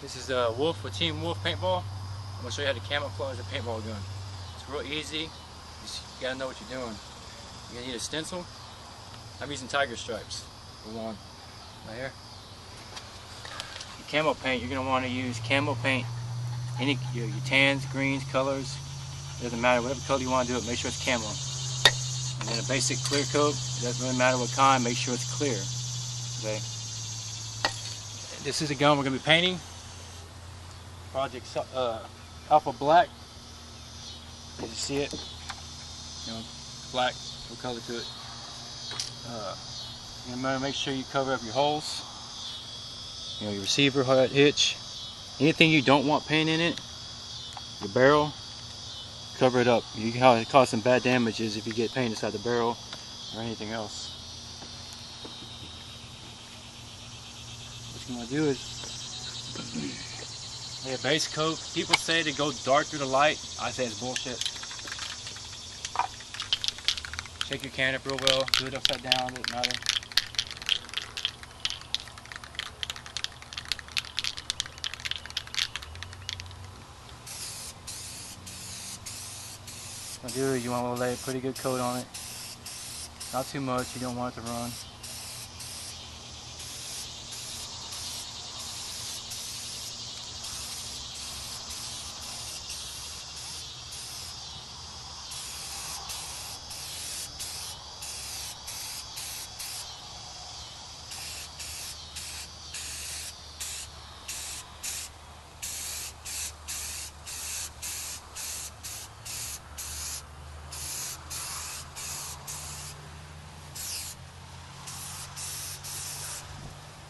This is Wolf with Team Wolf Paintball. I'm going to show you how to camouflage a paintball gun. It's real easy. You got to know what you're doing. You're going to need a stencil. I'm using tiger stripes for one. Right here. Your camo paint, you're going to want to use camo paint. Any your tans, greens, colors. It doesn't matter. Whatever color you want to do it, make sure it's camo. And then a basic clear coat. It doesn't really matter what kind. Make sure it's clear. Okay. This is a gun we're going to be painting. Project Alpha Black. As you see it, black, no color to it. You're gonna make sure you cover up your holes. Your receiver hitch. Anything you don't want paint in it, your barrel, cover it up. You can cause some bad damages if you get paint inside the barrel or anything else. What you want to do is a base coat. People say to go darker to light. I say it's bullshit. Shake your can up real well. Do it upside down. Doesn't matter. What you do is you want to lay a pretty good coat on it. Not too much. You don't want it to run.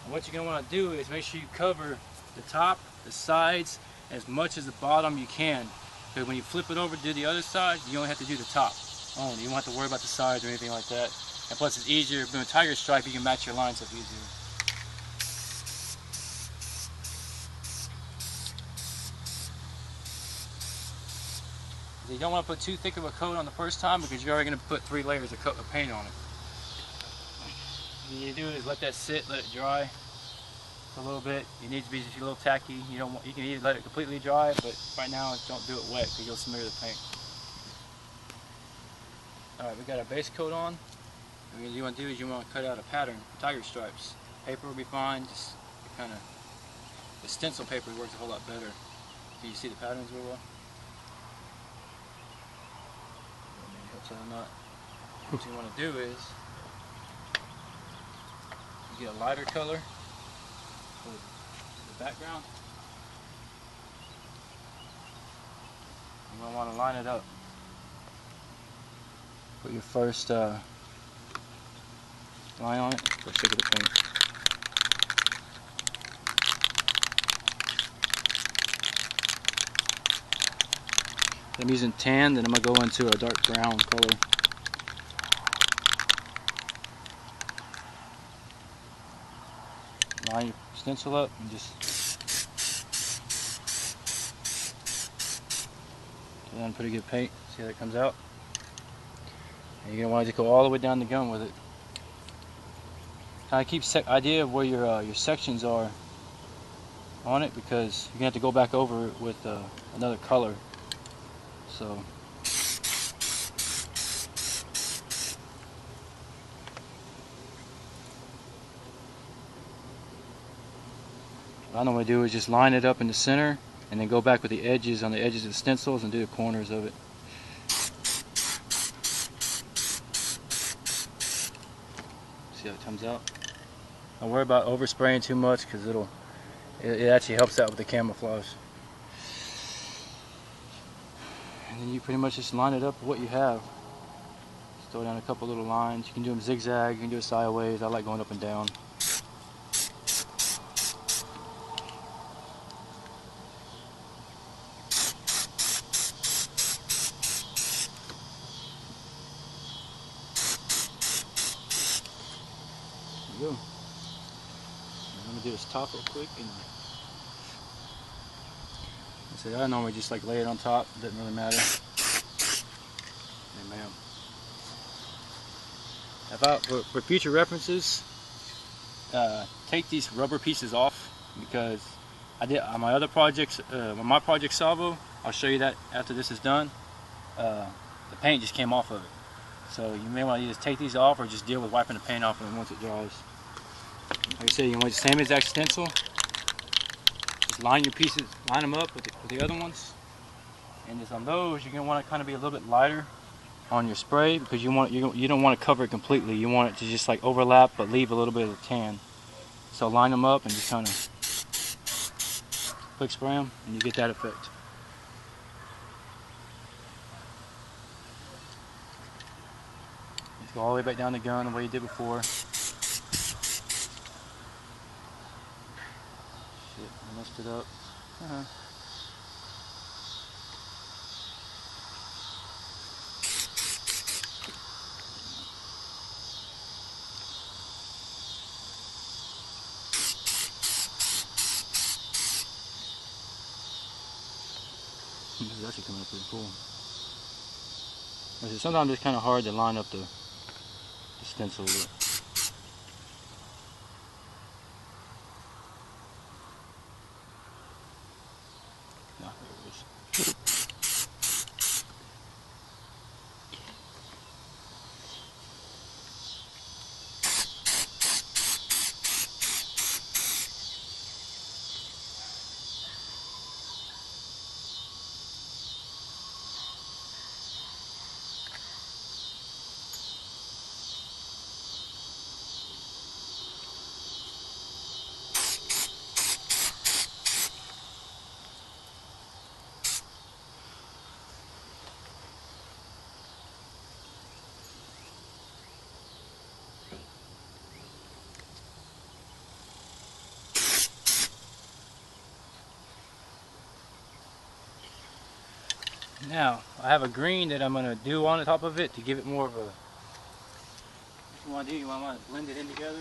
What you're going to want to do is make sure you cover the top, the sides, as much as the bottom you can. Because when you flip it over to do the other side, you only have to do the top only. You don't have to worry about the sides or anything like that. And plus it's easier, doing a tiger stripe, you can match your lines up easier. You don't want to put too thick of a coat on the first time because you're already going to put 3 layers of paint on it. What you do is let that sit, let it dry for a little bit. You need to be just a little tacky. You can either let it completely dry, but right now don't do it wet because you'll smear the paint. Alright, we got our base coat on. And what you want to do is you want to cut out a pattern for tiger stripes. Paper will be fine, just kind of, the stencil paper works a whole lot better. Do you see the patterns real well? What you want to do is you get a lighter color for the background. You're going to want to line it up. Put your first line on it, first stick of the paint. I'm using tan, then I'm going to go into a dark brown color. Line your stencil up and just get on pretty good paint. See how that comes out? And you're going to want to go all the way down the gun with it. Kind of keep idea of where your sections are on it because you're going to have to go back over it with another color. So what I normally do is just line it up in the center and then go back with the edges on the edges of the stencils and do the corners of it. See how it comes out? Don't worry about overspraying too much because it actually helps out with the camouflage. And then you pretty much just line it up with what you have. Just throw down a couple little lines. You can do them zigzag, you can do it sideways. I like going up and down. There you go. I'm going to do this top real quick. So I normally just like lay it on top, doesn't really matter. Hey, ma'am. For future references, take these rubber pieces off because I did on my other projects, my project Salvo. I'll show you that after this is done. The paint just came off of it, so you may want to either take these off or just deal with wiping the paint off once it dries. Like I said, you want the same exact stencil. Just line your pieces, line them up with the other ones, and just on those you're gonna want to kind of be a little bit lighter on your spray because you don't want to cover it completely. You want it to just like overlap but leave a little bit of the tan. So line them up and just kind of quick spray them, and you get that effect. Just go all the way back down the gun the way you did before. Shit, I messed it up. This is actually coming up pretty cool. Sometimes it's kind of hard to line up the stencil with. There it is. Now, I have a green that I'm going to do on the top of it to give it more of a... What you want to do, you want to blend it in together.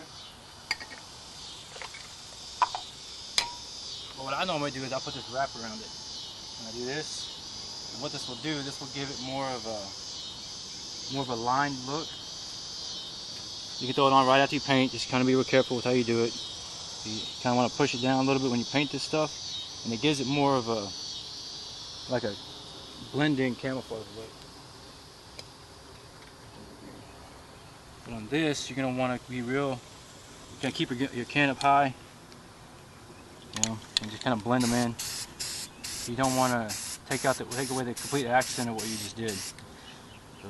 But what I normally do is I'll put this wrap around it. And I do this, and what this will do, this will give it more of a lined look. You can throw it on right after you paint, just kind of be real careful with how you do it. You kind of want to push it down a little bit when you paint this stuff, and it gives it more of a, like a blending camouflage look. But on this, you're going to want to be real, you're going to keep your can up high, you know, and just kind of blend them in. You don't want to take away the complete accent of what you just did. So,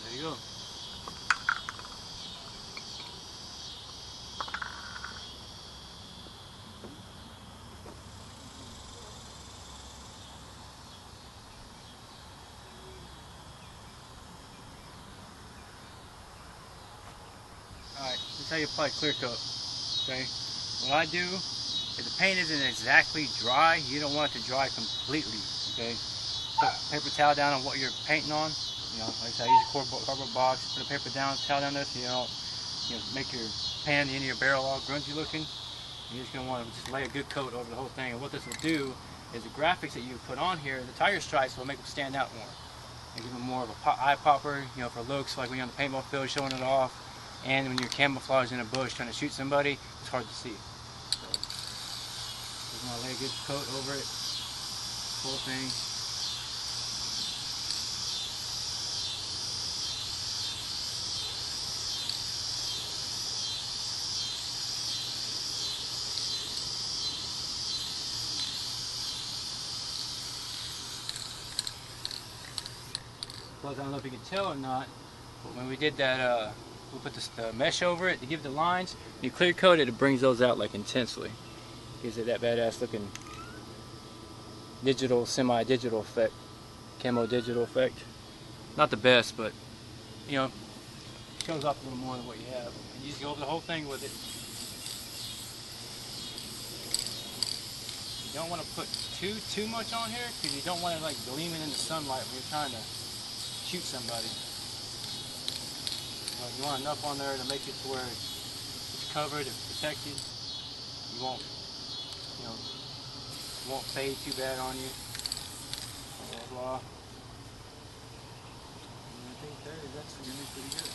there you go. Alright, this is how you apply clear coat. Okay? What I do, if the paint isn't exactly dry, you don't want it to dry completely. Okay? Put a paper towel down on what you're painting on. You know, like I said, I use a cardboard box, put a paper towel down there so you don't make your pan, the end of your barrel all grungy looking. You're just going to want to just lay a good coat over the whole thing. And what this will do is the graphics that you put on here, the tire stripes will make them stand out more. And give them more of a eye popper, you know, for looks, like when you're on the paintball field showing it off. And when you're camouflaged in a bush trying to shoot somebody, it's hard to see. So, just want to lay a good coat over it, whole thing. Plus, I don't know if you can tell or not, but when we did that, we put this mesh over it to give the lines. When you clear coat it, it brings those out like intensely. Gives it that badass looking digital, semi-digital effect, camo digital effect. Not the best, but you know, shows off a little more than what you have. And you just go over the whole thing with it. You don't want to put too much on here because you don't want it like gleaming in the sunlight when you're trying to shoot somebody. you want enough on there to make it to where it's covered, it's protected. You won't, you know, it won't fade too bad on you. Blah blah blah. And I think that is actually gonna be pretty good.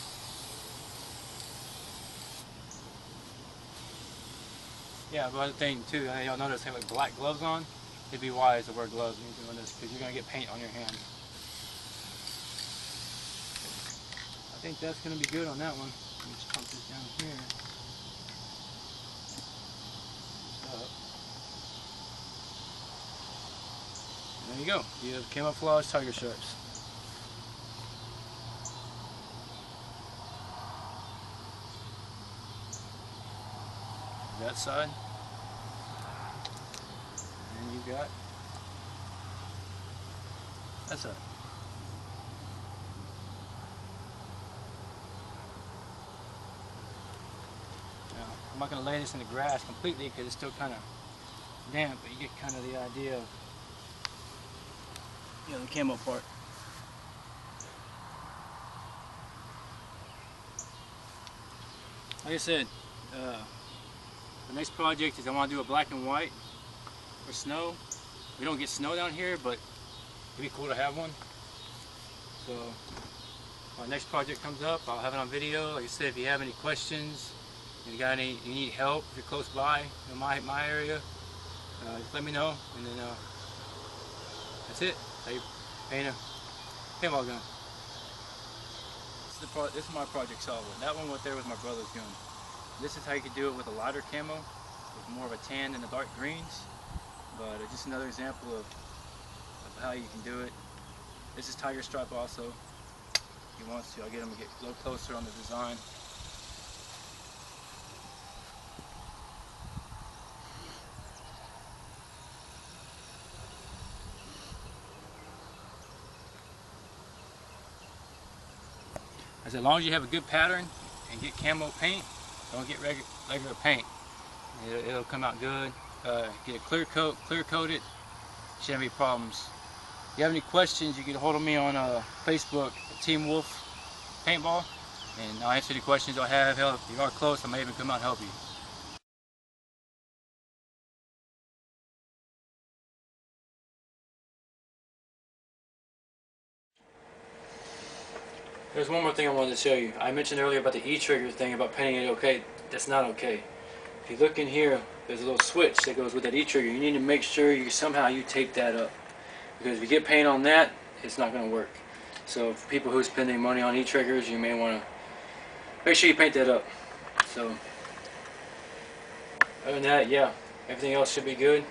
Yeah, but other thing too, y'all notice I have like black gloves on. It'd be wise to wear gloves when you're doing this because you're gonna get paint on your hand. I think that's gonna be good on that one. Let me just pump this down here. There you go. You have camouflage tiger stripes. That side. And you got that side. Now, I'm not going to lay this in the grass completely because it's still kind of damp, but you get kind of the idea of, you know, the camo part. Like I said, the next project is I want to do a black and white for snow. We don't get snow down here, but it'd be cool to have one. So when our next project comes up, I'll have it on video. Like I said, if you have any questions, if you need help, if you're close by, you know, my area, just let me know, and then that's it. How you paint a paintball gun. This is my project solver. That one right there was my brother's gun. This is how you could do it with a lighter camo, with more of a tan than the dark greens. But just another example of how you can do it. This is tiger stripe also. If he wants to, I'll get him to get a little closer on the design. As long as you have a good pattern and get camo paint, don't get regular paint. It'll come out good. Get a clear coat it. Shouldn't have any problems. If you have any questions, you can hold of me on Facebook, Team Wolf Paintball, and I'll answer any questions I have. Hell, if you are close, I may even come out and help you. There's one more thing I wanted to show you. I mentioned earlier about the E-trigger thing about painting it okay. That's not okay. If you look in here, there's a little switch that goes with that E-trigger. You need to make sure you tape that up. Because if you get paint on that, it's not going to work. So for people who are spending money on E-triggers, you may want to make sure you paint that up. So other than that, yeah, everything else should be good.